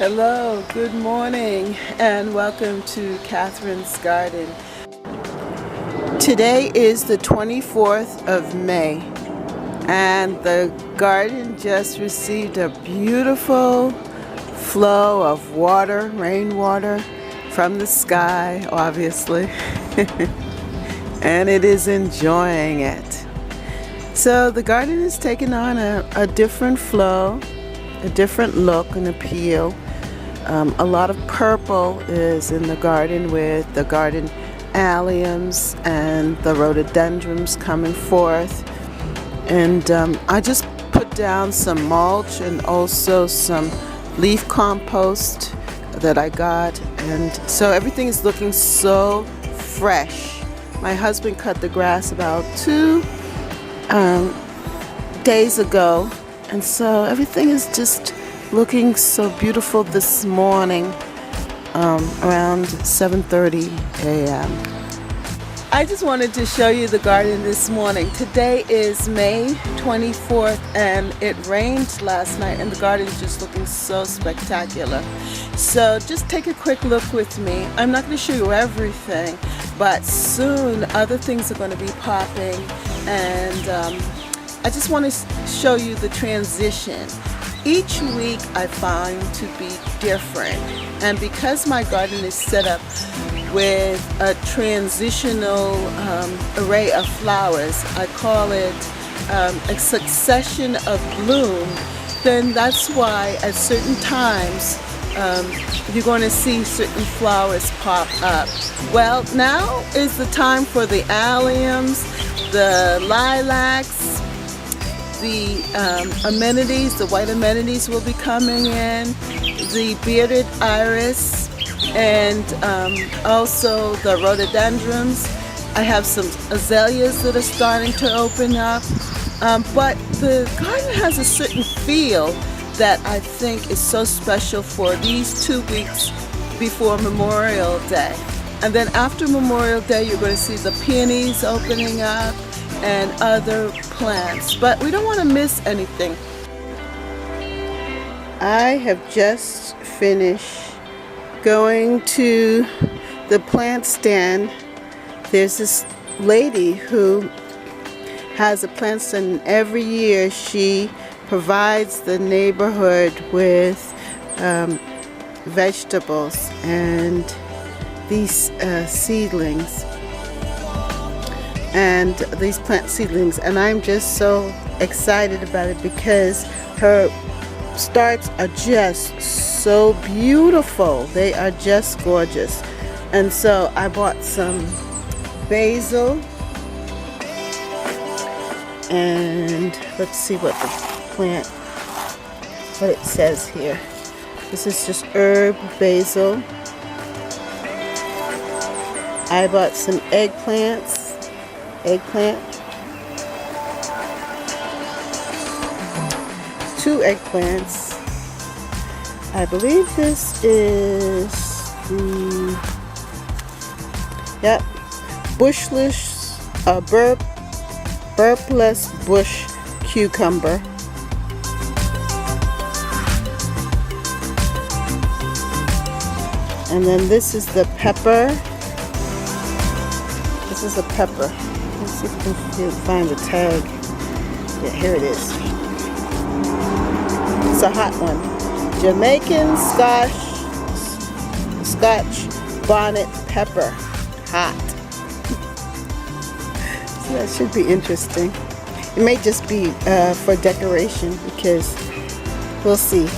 Hello, good morning, and welcome to Catherine's Garden. Today is the 24th of May, and the garden just received a beautiful flow of water, rainwater from the sky, obviously, and it is enjoying it. So the garden is taking on a different flow, a different look and appeal. A lot of purple is in the garden with the garden alliums and the rhododendrons coming forth. And I just put down some mulch and also some leaf compost that I got. And so everything is looking so fresh. My husband cut the grass about 2 days ago. And so everything is just looking so beautiful this morning, around 7:30 a.m. I just wanted to show you the garden this morning. Today is May 24th and it rained last night and the garden is just looking so spectacular. So just take a quick look with me. I'm not going to show you everything, but soon other things are going to be popping, and I just want to show you the transition. Each week I find to be different, and because my garden is set up with a transitional array of flowers, I call it a succession of bloom, then that's why at certain times you're going to see certain flowers pop up. Well, now is the time for the alliums, the lilacs, the amenities, the white amenities will be coming in, the bearded iris, and also the rhododendrons. I have some azaleas that are starting to open up, but the garden has a certain feel that I think is so special for these 2 weeks before Memorial Day. And then after Memorial Day, you're going to see the peonies opening up and other plants, but we don't want to miss anything. I have just finished going to the plant stand. There's this lady who has a plant stand, and every year she provides the neighborhood with vegetables and these seedlings and these plant seedlings, and I'm just so excited about it because her starts are just so beautiful. They are just gorgeous. And so I bought some basil, and let's see what it says here. This is just herb basil. I bought some eggplant, 2 eggplants. I believe this is the burpless bush cucumber. And then this is the pepper. This is a pepper. Let's see if we can find the tag. Yeah, here it is. It's a hot one. Jamaican Scotch bonnet pepper. Hot. So that should be interesting. It may just be for decoration, because we'll see.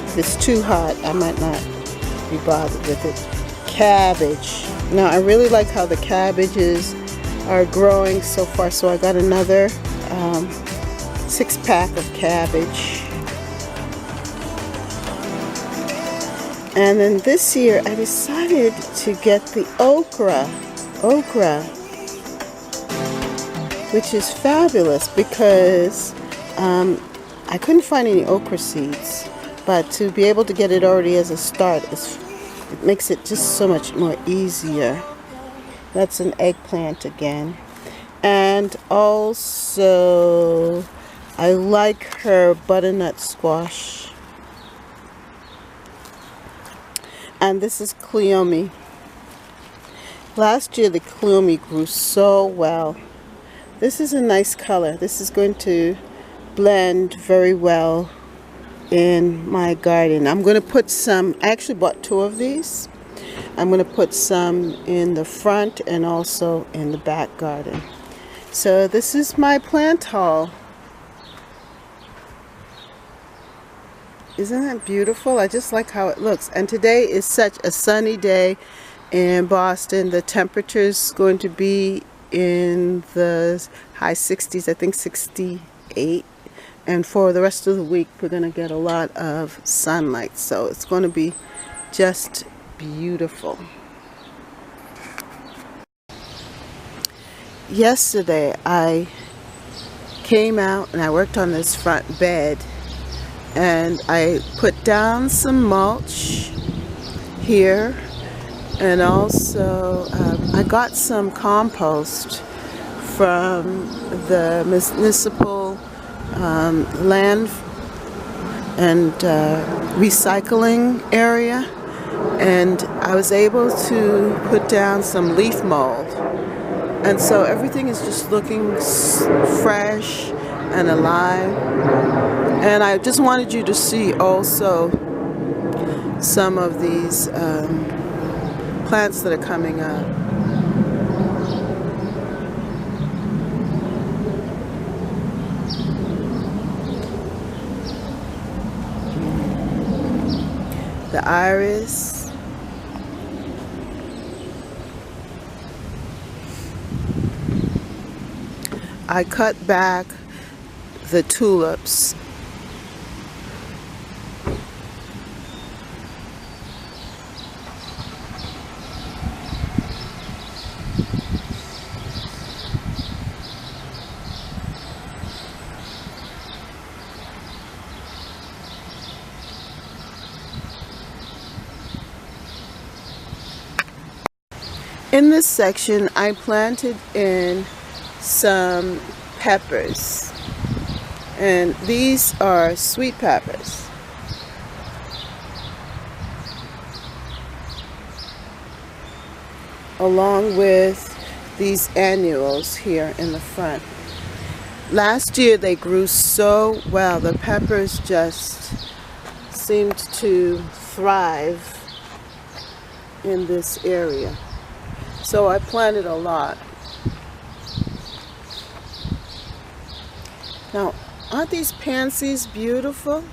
If it's too hot, I might not be bothered with it. Cabbage. Now I really like how the cabbages are growing so far, so I got another 6-pack of cabbage. And then this year I decided to get the okra, which is fabulous because I couldn't find any okra seeds, but to be able to get it already as a start, it makes it just so much more easier. That's an eggplant again. And also I like her butternut squash. And this is cleome. Last year the cleome grew so well. This is a nice color. This is going to blend very well in my garden. I'm going to put some, I actually bought 2 of these. I'm going to put some in the front and also in the back garden. So this is my plant haul. Isn't that beautiful? I just like how it looks. And today is such a sunny day in Boston. The temperature is going to be in the high 60s, I think 68. And for the rest of the week, we're going to get a lot of sunlight. So it's going to be just beautiful. Yesterday, I came out and I worked on this front bed. And I put down some mulch here. And also, I got some compost from the municipal land and recycling area, and I was able to put down some leaf mold, and so everything is just looking fresh and alive. And I just wanted you to see also some of these plants that are coming up. The iris, I cut back the tulips. In this section, I planted in some peppers, and these are sweet peppers. Along with these annuals here in the front. Last year they grew so well. The peppers just seemed to thrive in this area. So I planted a lot. Now, aren't these pansies beautiful?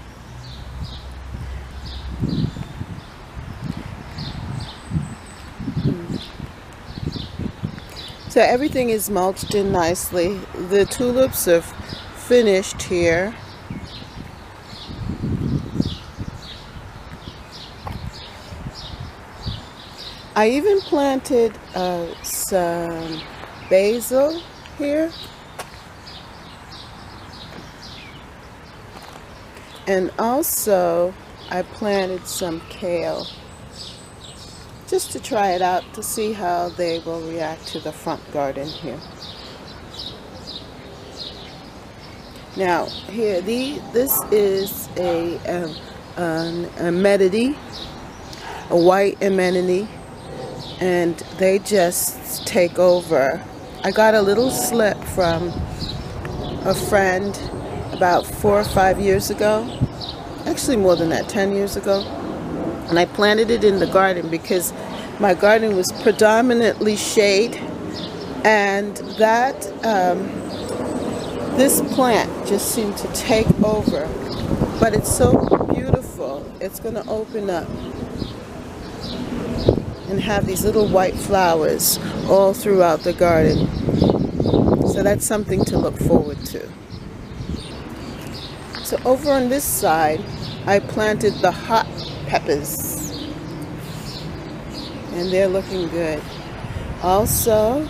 So everything is mulched in nicely. The tulips are finished here. I even planted some basil here. And also I planted some kale, just to try it out to see how they will react to the front garden here. Now here, this is an amanita, a white amanita, and they just take over. I got a little slip from a friend about 4 or 5 years ago, actually more than that, 10 years ago, and I planted it in the garden because my garden was predominantly shade, and that this plant just seemed to take over. But it's so beautiful. It's going to open up and have these little white flowers all throughout the garden. So that's something to look forward to. So over on this side, I planted the hot peppers, and they're looking good. Also,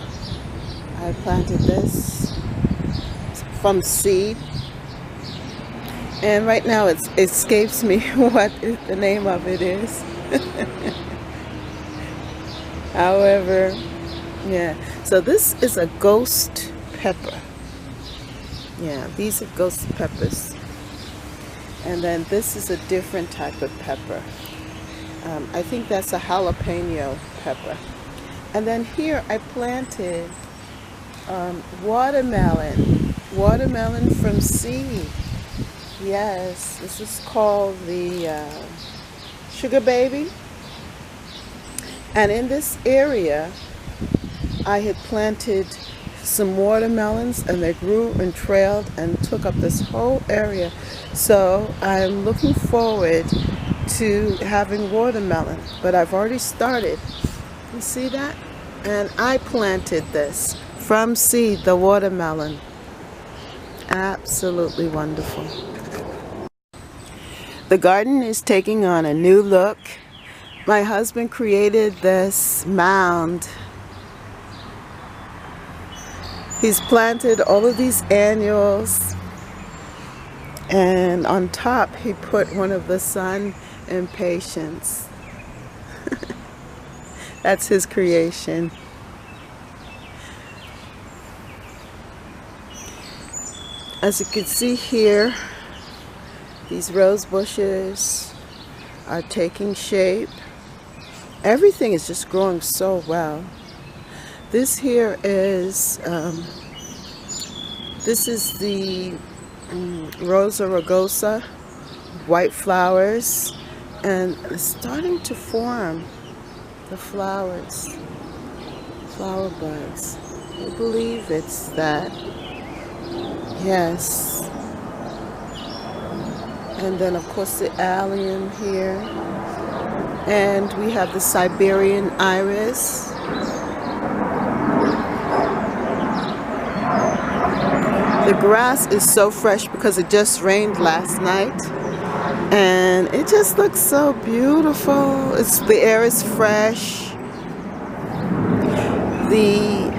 I planted this from seed, and right now it escapes me what the name of it is. However, yeah, so this is a ghost pepper. Yeah, these are ghost peppers. And then this is a different type of pepper. I think that's a jalapeno pepper. And then here I planted watermelon from seed. Yes, this is called the sugar baby. And in this area, I had planted some watermelons, and they grew and trailed and took up this whole area. So I'm looking forward to having watermelon, but I've already started. You see that? And I planted this from seed, the watermelon. Absolutely wonderful. The garden is taking on a new look. My husband created this mound. He's planted all of these annuals, and on top he put one of the sun and patience. That's his creation. As you can see here, these rose bushes are taking shape. Everything is just growing so well. This here is the Rosa rugosa, white flowers, and it's starting to form the flowers, flower buds. I believe it's that. Yes. And then of course the allium here. And we have the Siberian iris. The grass is so fresh because it just rained last night. And it just looks so beautiful. The air is fresh. The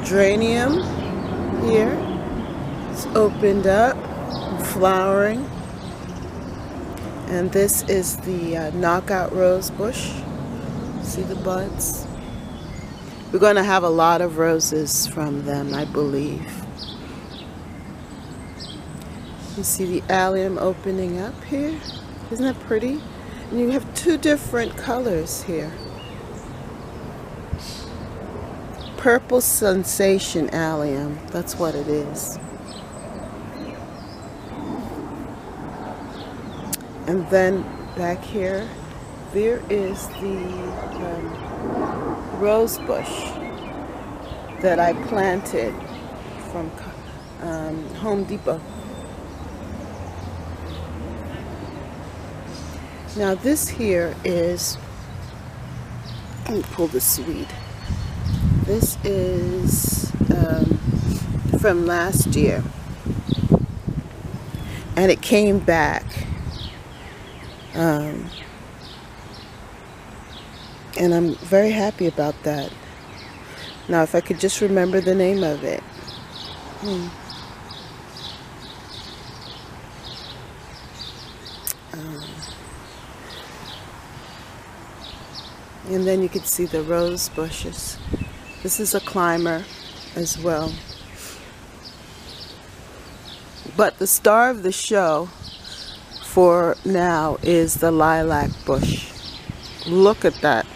geranium here is opened up, flowering. And this is the knockout rose bush. See the buds? We're going to have a lot of roses from them, I believe. You see the allium opening up here? Isn't that pretty? And you have two different colors here. Purple sensation allium, that's what it is. And then back here, there is the rose bush that I planted from Home Depot. Now this here is, let me pull the weed. This is from last year, and it came back. And I'm very happy about that. Now if I could just remember the name of it. And then you can see the rose bushes. This is a climber as well. But the star of the show for now is the lilac bush. Look at that.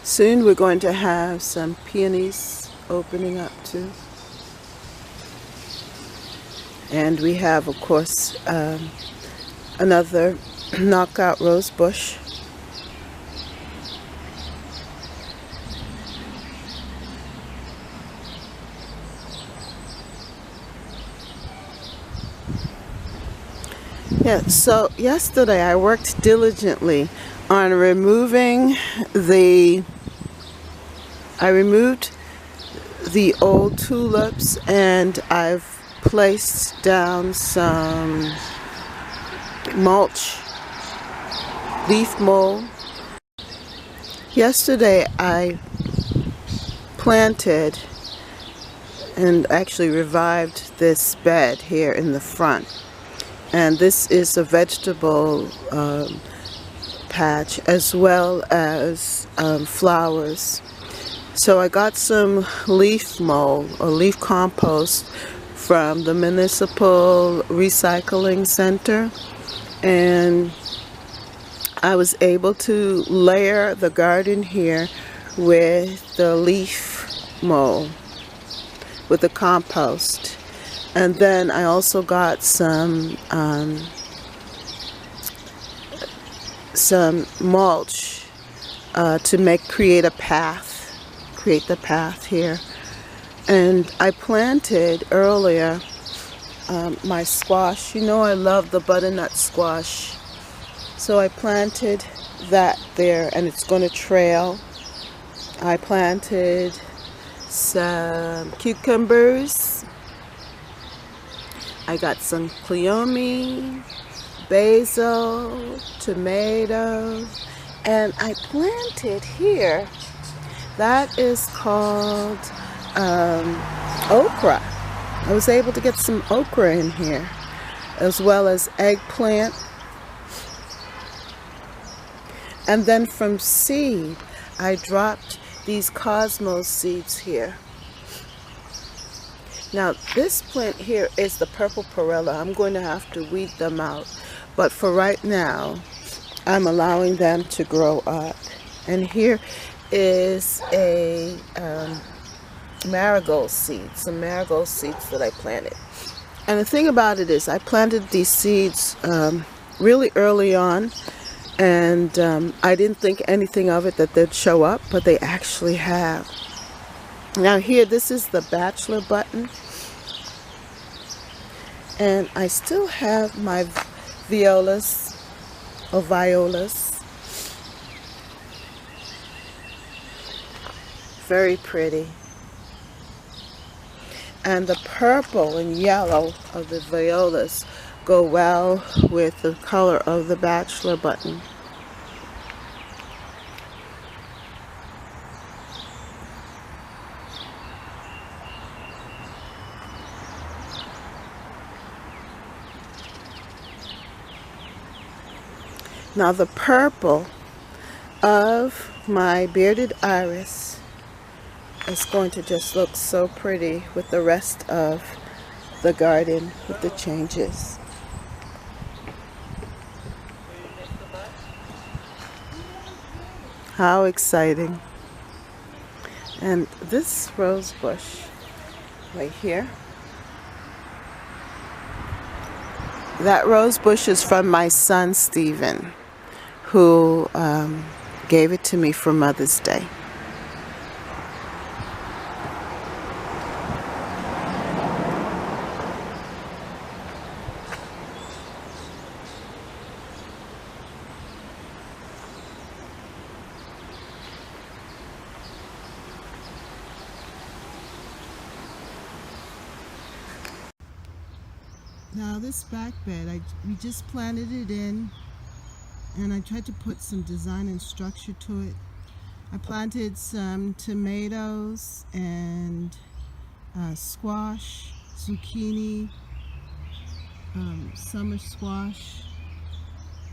Soon we're going to have some peonies opening up too. And we have, of course, another knockout rose bush. Yeah, so yesterday I worked diligently on removing I removed the old tulips, and I've placed down some mulch, leaf mold. Yesterday I planted and actually revived this bed here in the front. And this is a vegetable patch as well as flowers. So I got some leaf mold or leaf compost from the municipal recycling center, and I was able to layer the garden here with the leaf mold, with the compost. And then I also got some mulch to create a path, create the path here. And I planted earlier my squash. You know I love the butternut squash. So I planted that there, and it's going to trail. I planted some cucumbers. I got some cleome, basil, tomato, and I planted here, that is called okra. I was able to get some okra in here, as well as eggplant. And then from seed, I dropped these cosmos seeds here. Now this plant here is the purple perilla. I'm going to have to weed them out, but for right now I'm allowing them to grow up. And here is a marigold seed, some marigold seeds that I planted. And the thing about it is I planted these seeds really early on, and I didn't think anything of it that they'd show up, but they actually have. Now here, this is the bachelor button, and I still have my violas, or violas. Very pretty. And the purple and yellow of the violas go well with the color of the bachelor button. Now the purple of my bearded iris is going to just look so pretty with the rest of the garden with the changes. How exciting. And this rose bush right here, that rose bush is from my son Stephen, who gave it to me for Mother's Day. Now this back bed, we just planted it in, and I tried to put some design and structure to it. I planted some tomatoes and squash, zucchini, summer squash,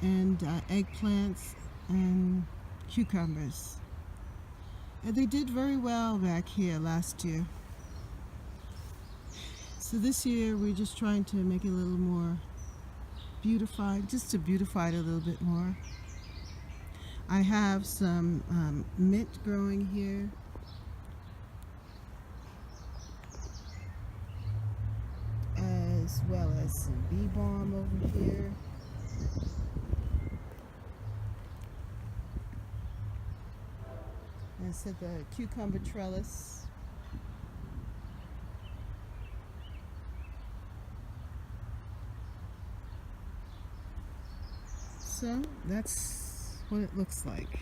and eggplants and cucumbers. And they did very well back here last year. So this year we're just trying to make it a little more beautified, just to beautify it a little bit more. I have some mint growing here. As well as some bee balm over here. And so the cucumber trellis. So that's what it looks like.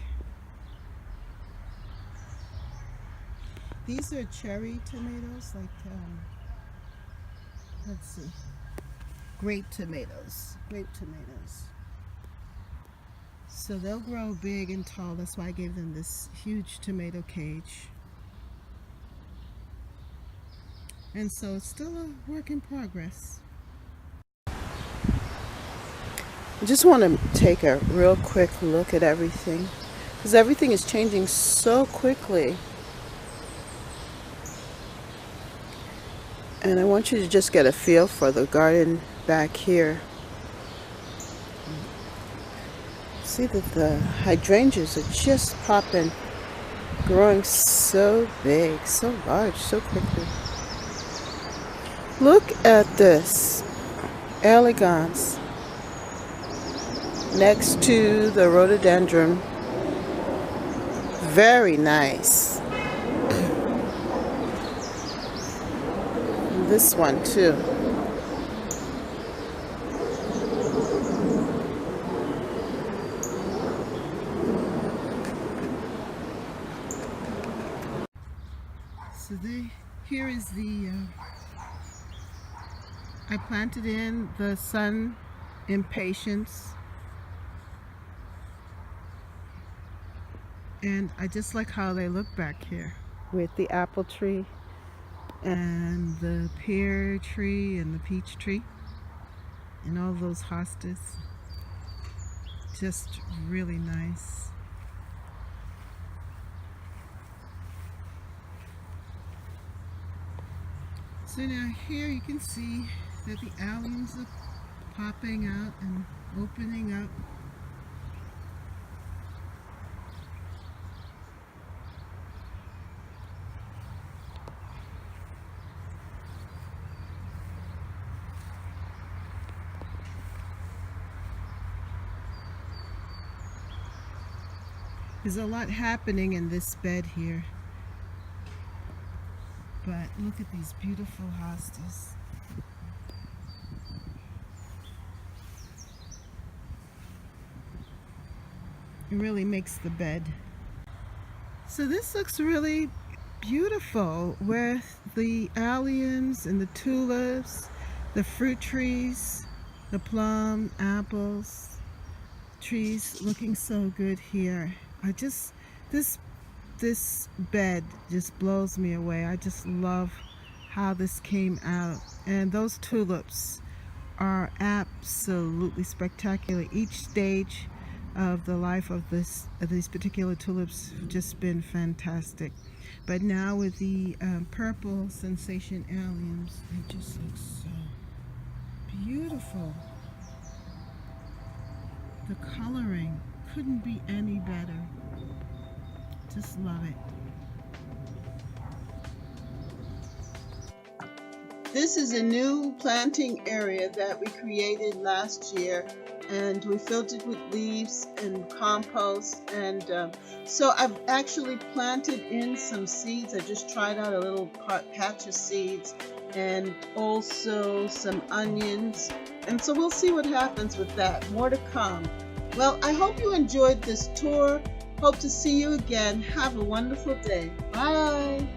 These are cherry tomatoes, like, let's see, grape tomatoes. So they'll grow big and tall. That's why I gave them this huge tomato cage. And so it's still a work in progress. I just want to take a real quick look at everything, because everything is changing so quickly. And I want you to just get a feel for the garden back here. See that the hydrangeas are just popping, growing so big, so large, so quickly. Look at this elegance next to the rhododendron. Very nice. And this one too. So here is the, I planted in the sun impatiens, and I just like how they look back here with the apple tree and the pear tree and the peach tree and all those hostas. Just really nice. So now here you can see that the alliums are popping out and opening up. There's a lot happening in this bed here. But look at these beautiful hostas. It really makes the bed. So this looks really beautiful with the alliums and the tulips, the fruit trees, the plum, apples, trees looking so good here. This bed just blows me away. I just love how this came out. And those tulips are absolutely spectacular. Each stage of the life of these particular tulips have just been fantastic. But now with the purple sensation alliums, they just look so beautiful. The coloring couldn't be any better. Just love it. This is a new planting area that we created last year, and we filled it with leaves and compost, and so I've actually planted in some seeds. I just tried out a little patch of seeds and also some onions, and so we'll see what happens with that. More to come. Well, I hope you enjoyed this tour. Hope to see you again. Have a wonderful day. Bye.